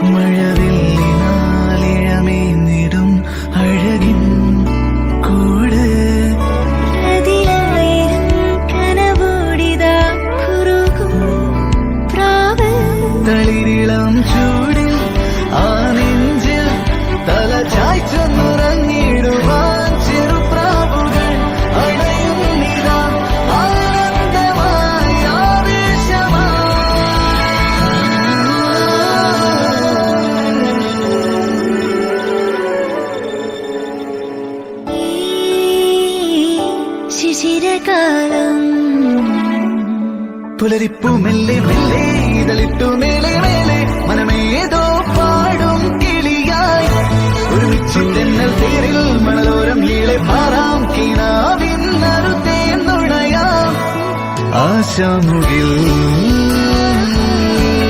മഴവില്ലിനാലിഴമേന്നിടും അഴകിൻ കൂട് കനവോടിതാ കുറുകും പ്രാവ് തളിരിളം ചൂടിൽ ആ നെഞ്ചിൽ തല ചായ്ച്ചൊന്നുറങ്ങിടുവാൻ ചെറുപ്രാവുകൾ അണയുന്നിതാ ആനന്ദമായി ഈ ശിശിരകാലം പുലരിപ്പു മെല്ലെ മെല്ലെ ഇതളിട്ടു മേലെ മേലെ മനമേതോ പാടും കിളിയായി ഒരുമിച്ചു തെന്നൽ തേരിൽ മണലോരം നീളെ പാറാം കിനാവിൻ നറുതേ നുണയാം ആശാമുകിൽ